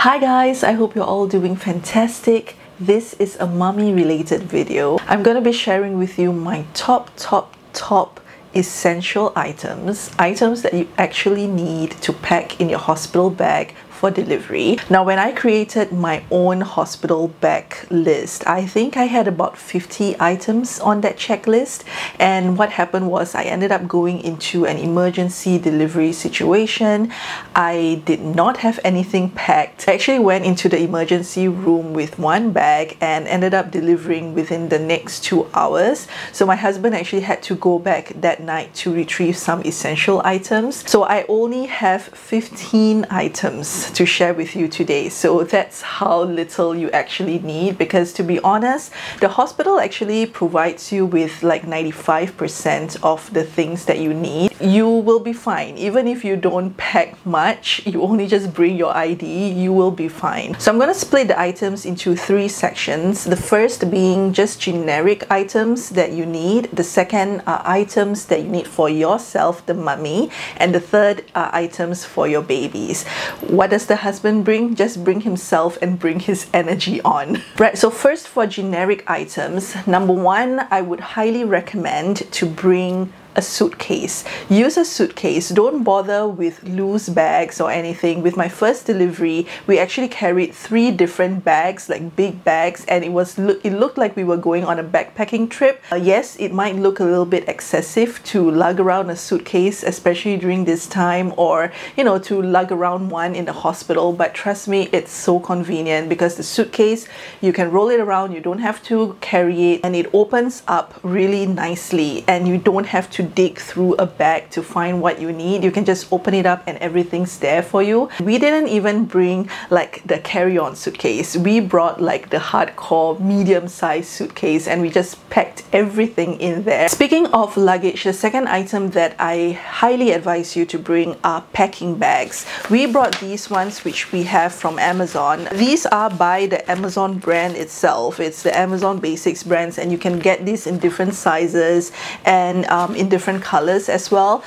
Hi guys, I hope you're all doing fantastic. This is a mummy related video. I'm going to be sharing with you my top essential items that you actually need to pack in your hospital bag for delivery. Now, when I created my own hospital bag list, I think I had about 50 items on that checklist, and what happened was I ended up going into an emergency delivery situation. I did not have anything packed. I actually went into the emergency room with one bag and ended up delivering within the next 2 hours. So my husband actually had to go back that night to retrieve some essential items. So I only have 15 items to share with you today. So that's how little you actually need, because to be honest, the hospital actually provides you with like 95% of the things that you need. You will be fine. Even if you don't pack much, you only just bring your ID, you will be fine. So I'm going to split the items into 3 sections. The first being just generic items that you need. The second are items that you need for yourself, the mummy. And the third are items for your babies. What does the husband bring? Just bring himself and bring his energy on. Right, so first for generic items, number one, I would highly recommend to bring a suitcase. Use a suitcase. Don't bother with loose bags or anything. With my first delivery, we actually carried 3 different bags, like big bags, and it looked like we were going on a backpacking trip. Yes, it might look a little bit excessive to lug around a suitcase, especially during this time, or to lug around one in the hospital, but trust me, it's so convenient because the suitcase, you can roll it around, you don't have to carry it, and it opens up really nicely, and you don't have to dig through a bag to find what you need. You can just open it up and everything's there for you. We didn't even bring like the carry-on suitcase. We brought like the hardcore medium-sized suitcase, and we just packed everything in there. Speaking of luggage, the second item that I highly advise you to bring are packing bags. We brought these ones, which we have from Amazon. These are by the Amazon brand itself. It's the Amazon Basics brands, and you can get these in different sizes and in different colors as well.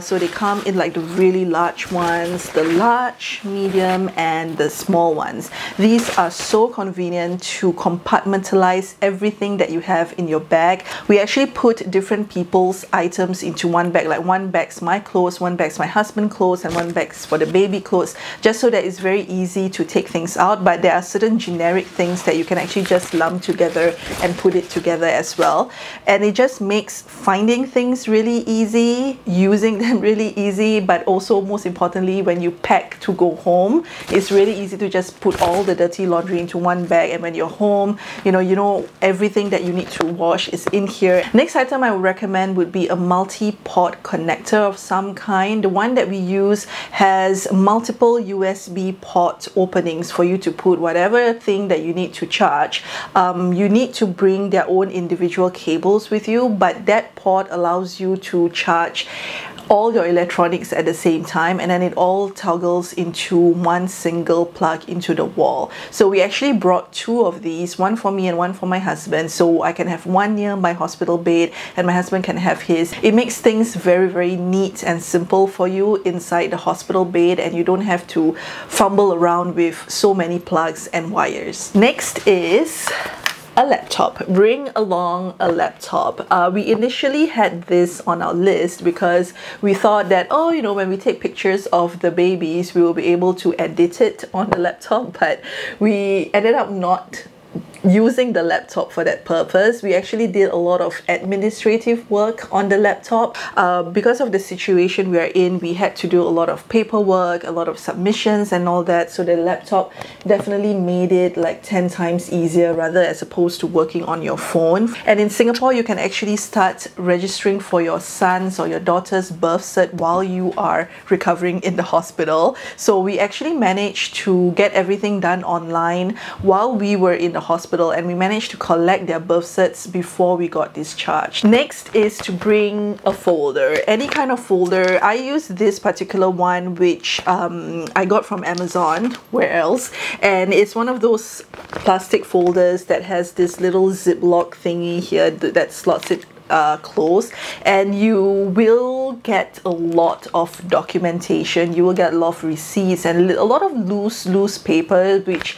So they come in like the really large ones, the large, medium, and the small ones. These are so convenient to compartmentalize everything that you have in your bag. We actually put different people's items into one bag, like one bag's my clothes, one bag's my husband's clothes, and one bag's for the baby clothes, just so that it's very easy to take things out. But there are certain generic things that you can actually just lump together and put it together as well, and it just makes finding things really easy, using them really easy, but also most importantly, when you pack to go home, it's really easy to just put all the dirty laundry into one bag, and when you're home, you know everything that you need to wash is in here. Next item I would recommend would be a multi-port connector of some kind. The one that we use has multiple USB port openings for you to put whatever thing that you need to charge. You need to bring their own individual cables with you, but that port allows you to charge all your electronics at the same time, and then it all toggles into one single plug into the wall. So we actually brought 2 of these, one for me and one for my husband, so I can have one near my hospital bed and my husband can have his. It makes things very neat and simple for you inside the hospital bed, and you don't have to fumble around with so many plugs and wires. Next is a laptop. Bring along a laptop. We initially had this on our list because we thought that, oh, when we take pictures of the babies, we will be able to edit it on the laptop, but we ended up not using the laptop for that purpose. We actually did a lot of administrative work on the laptop. Because of the situation we are in, we had to do a lot of paperwork, a lot of submissions and all that, so the laptop definitely made it like 10 times easier, rather as opposed to working on your phone. And in Singapore, you can actually start registering for your son's or your daughter's birth cert while you are recovering in the hospital. So we actually managed to get everything done online while we were in the hospital, and we managed to collect their birth certs before we got discharged. Next is to bring a folder, any kind of folder. I use this particular one, which I got from Amazon, where else, and it's one of those plastic folders that has this little ziplock thingy here that slots it close, and you will get a lot of documentation. You will get a lot of receipts and a lot of loose paper, which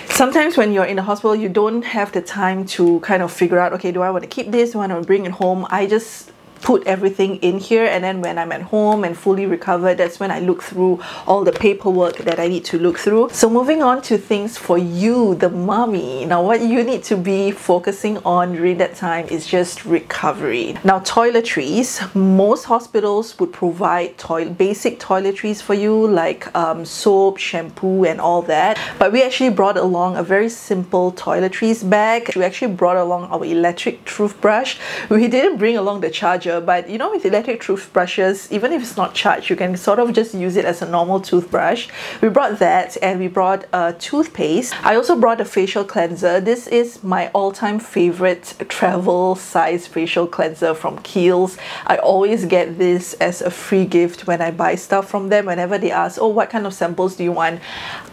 sometimes when you're in the hospital you don't have the time to kind of figure out, okay, do I want to keep this, do I want to bring it home? I just put everything in here, and then when I'm at home and fully recovered, that's when I look through all the paperwork that I need to look through. So moving on to things for you, the mommy. Now what you need to be focusing on during that time is just recovery. Now toiletries, most hospitals would provide basic toiletries for you, like soap, shampoo and all that, but we actually brought along a very simple toiletries bag. We actually brought along our electric toothbrush. We didn't bring along the charger, but you know, with electric toothbrushes, even if it's not charged, you can sort of just use it as a normal toothbrush. We brought that, and we brought a toothpaste. I also brought a facial cleanser. This is my all-time favorite travel size facial cleanser from Kiehl's. I always get this as a free gift when I buy stuff from them. Whenever they ask, oh, what kind of samples do you want,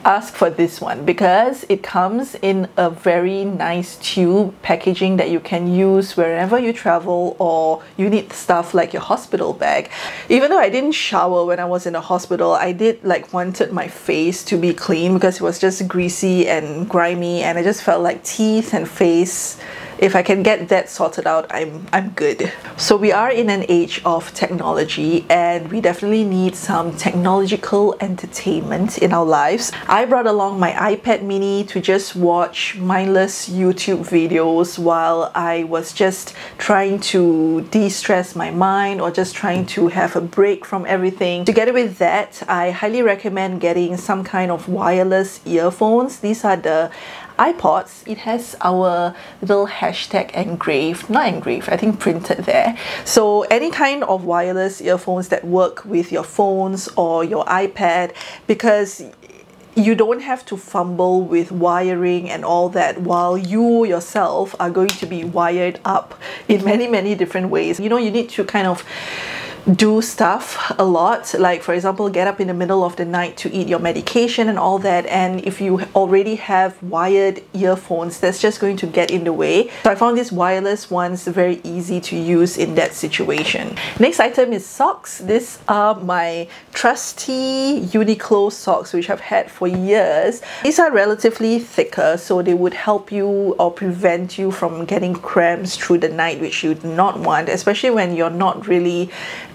ask for this one, because it comes in a very nice tube packaging that you can use wherever you travel or you need stuff like your hospital bag. Even though I didn't shower when I was in the hospital, I did wanted my face to be clean because it was just greasy and grimy, and I just felt like teeth and face, if I can get that sorted out, I'm good. So we are in an age of technology, and we definitely need some technological entertainment in our lives. I brought along my iPad mini to just watch mindless YouTube videos while I was just trying to de-stress my mind or just trying to have a break from everything. Together with that, I highly recommend getting some kind of wireless earphones. These are the iPods. It has our little hashtag engraved, not engraved, I think printed there. So any kind of wireless earphones that work with your phones or your iPad, because you don't have to fumble with wiring and all that while you yourself are going to be wired up in many different ways. You know, you need to kind of do stuff a lot, like for example get up in the middle of the night to eat your medication and all that, and if you already have wired earphones, that's just going to get in the way. So I found these wireless ones very easy to use in that situation. Next item is socks. These are my trusty Uniqlo socks, which I've had for years. These are relatively thicker, so they would help you or prevent you from getting cramps through the night, which you do not want, especially when you're not really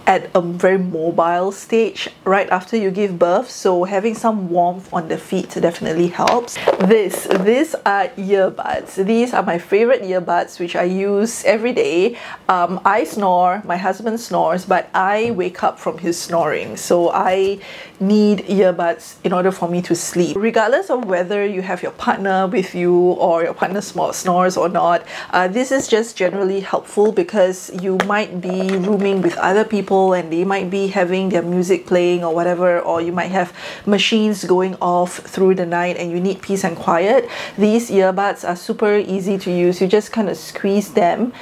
at a very mobile stage right after you give birth. So having some warmth on the feet definitely helps. These are earbuds. These are my favorite earbuds, which I use every day. I snore, my husband snores, but I wake up from his snoring, so I need earbuds in order for me to sleep. Regardless of whether you have your partner with you or your partner snores or not, this is just generally helpful because you might be rooming with other people and they might be having their music playing or whatever, or you might have machines going off through the night and you need peace and quiet. These earbuds are super easy to use. You just kind of squeeze them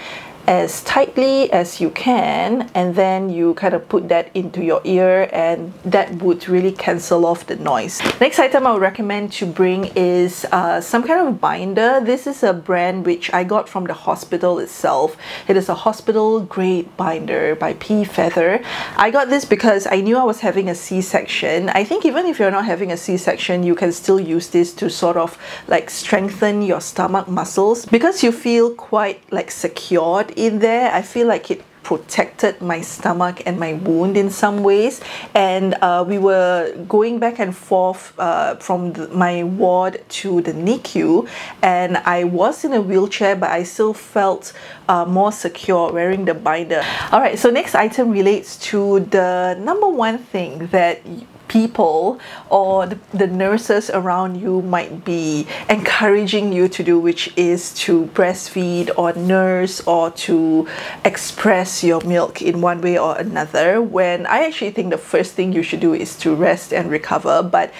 as tightly as you can, and then you kind of put that into your ear, and that would really cancel off the noise. Next item I would recommend to bring is some kind of binder. This is a brand which I got from the hospital itself. It is a hospital grade binder by P Feather. I got this because I knew I was having a C-section. I think even if you're not having a C-section, you can still use this to sort of like strengthen your stomach muscles, because you feel quite like secured in there. I feel like it protected my stomach and my wound in some ways, and we were going back and forth from my ward to the NICU, and I was in a wheelchair, but I still felt more secure wearing the binder. Alright, so next item relates to the number one thing that people or the nurses around you might be encouraging you to do, which is to breastfeed or nurse or to express your milk in one way or another, when I actually think the first thing you should do is to rest and recover. But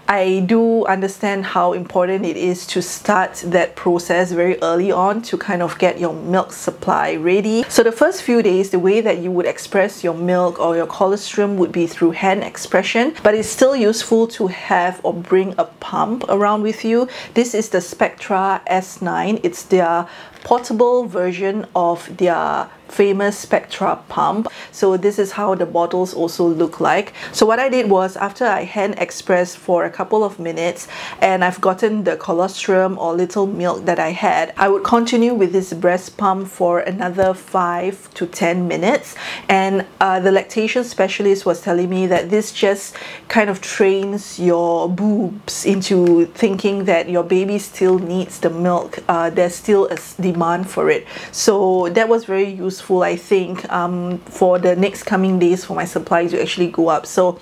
I do understand how important it is to start that process very early on to kind of get your milk supply ready. So the first few days, the way that you would express your milk or your colostrum would be through hand expression, but it's still useful to have or bring a pump around with you. This is the Spectra S9. It's their portable version of their famous Spectra pump. So this is how the bottles also look like. So what I did was, after I hand expressed for a couple of minutes and I've gotten the colostrum or little milk that I had, I would continue with this breast pump for another 5 to 10 minutes. And the lactation specialist was telling me that this just kind of trains your boobs into thinking that your baby still needs the milk. There's still a demand for it. So that was very useful, I think, for the next coming days for my supply to actually go up. So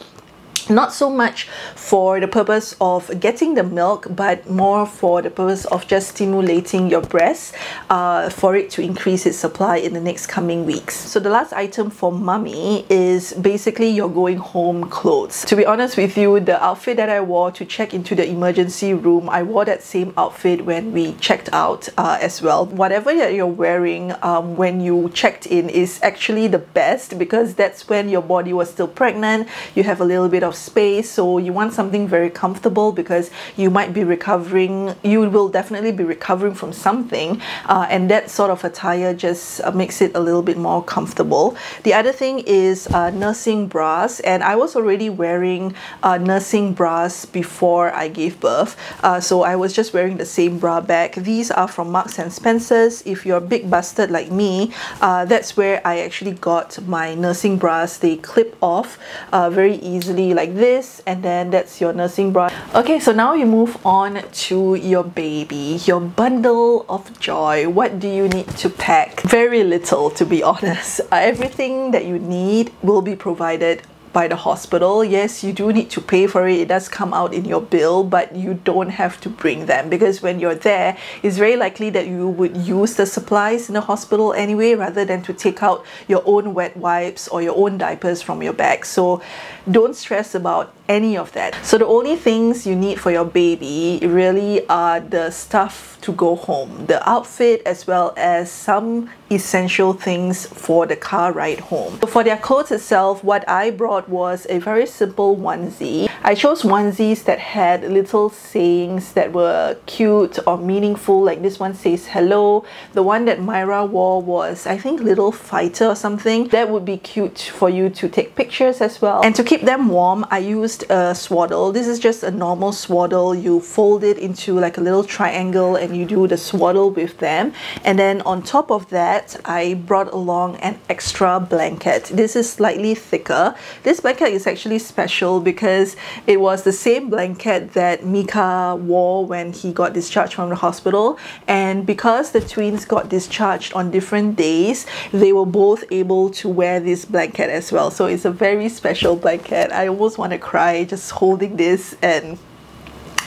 not so much for the purpose of getting the milk, but more for the purpose of just stimulating your breast for it to increase its supply in the next coming weeks. So the last item for mommy is basically your going home clothes. To be honest with you, the outfit that I wore to check into the emergency room, I wore that same outfit when we checked out as well. Whatever that you're wearing when you checked in is actually the best, because that's when your body was still pregnant. You have a little bit of space, so you want something very comfortable, because you might be recovering, you will definitely be recovering from something, and that sort of attire just makes it a little bit more comfortable. The other thing is nursing bras, and I was already wearing nursing bras before I gave birth, so I was just wearing the same bra bag. These are from Marks and Spencer's. If you're big busted like me, that's where I actually got my nursing bras. They clip off very easily like this, and then that's your nursing bra. Okay, so now you move on to your baby, your bundle of joy. What do you need to pack? Very little, to be honest. Everything that you need will be provided by the hospital. Yes, you do need to pay for it. It does come out in your bill, but you don't have to bring them, because when you're there, it's very likely that you would use the supplies in the hospital anyway, rather than to take out your own wet wipes or your own diapers from your bag. So don't stress about any of that. So the only things you need for your baby really are the stuff to go home, the outfit, as well as some essential things for the car ride home. So for their clothes itself, what I brought was a very simple onesie. I chose onesies that had little sayings that were cute or meaningful, like this one says hello. The one that Myra wore was, I think, Little Fighter or something. That would be cute for you to take pictures as well. And to keep them warm, I used a swaddle. This is just a normal swaddle. You fold it into like a little triangle and you do the swaddle with them. And then on top of that, I brought along an extra blanket. This is slightly thicker. This blanket is actually special because it was the same blanket that Mika wore when he got discharged from the hospital. And because the twins got discharged on different days, they were both able to wear this blanket as well. So it's a very special blanket. I almost want to cry just holding this, and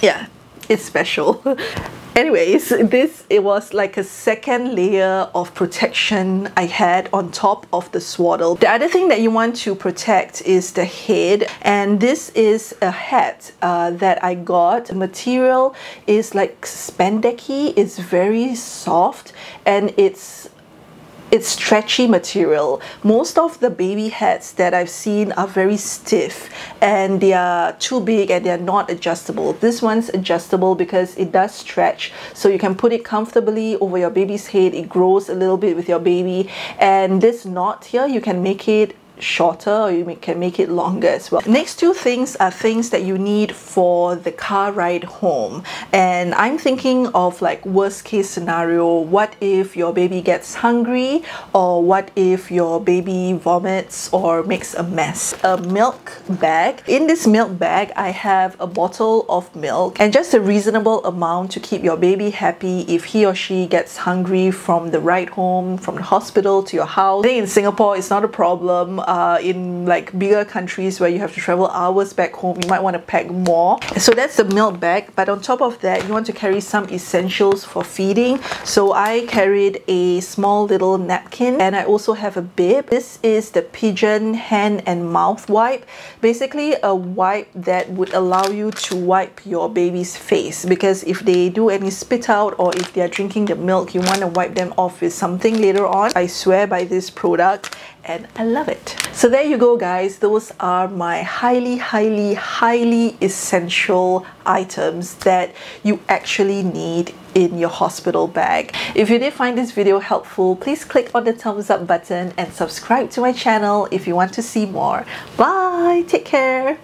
yeah, it's special. Anyways, it was like a second layer of protection I had on top of the swaddle. The other thing that you want to protect is the head, and this is a hat that I got. The material is like spandecky. It's very soft, and it's stretchy material. Most of the baby hats that I've seen are very stiff and they are too big and they're not adjustable. This one's adjustable because it does stretch, so you can put it comfortably over your baby's head. It grows a little bit with your baby, and this knot here, you can make it shorter or you can make it longer as well. Next two things are things that you need for the car ride home, and I'm thinking of like worst case scenario. What if your baby gets hungry, or what if your baby vomits or makes a mess? A milk bag. In this milk bag, I have a bottle of milk and just a reasonable amount to keep your baby happy if he or she gets hungry from the ride home, from the hospital to your house. I think in Singapore it's not a problem. In like bigger countries where you have to travel hours back home, you might want to pack more. So that's the milk bag, but on top of that, you want to carry some essentials for feeding. So I carried a small little napkin, and I also have a bib. This is the Pigeon hand and mouth wipe. Basically a wipe that would allow you to wipe your baby's face, because if they do any spit out or if they are drinking the milk, you want to wipe them off with something later on. I swear by this product and I love it. So there you go guys, those are my highly essential items that you actually need in your hospital bag. If you did find this video helpful, please click on the thumbs up button and subscribe to my channel if you want to see more. Bye! Take care!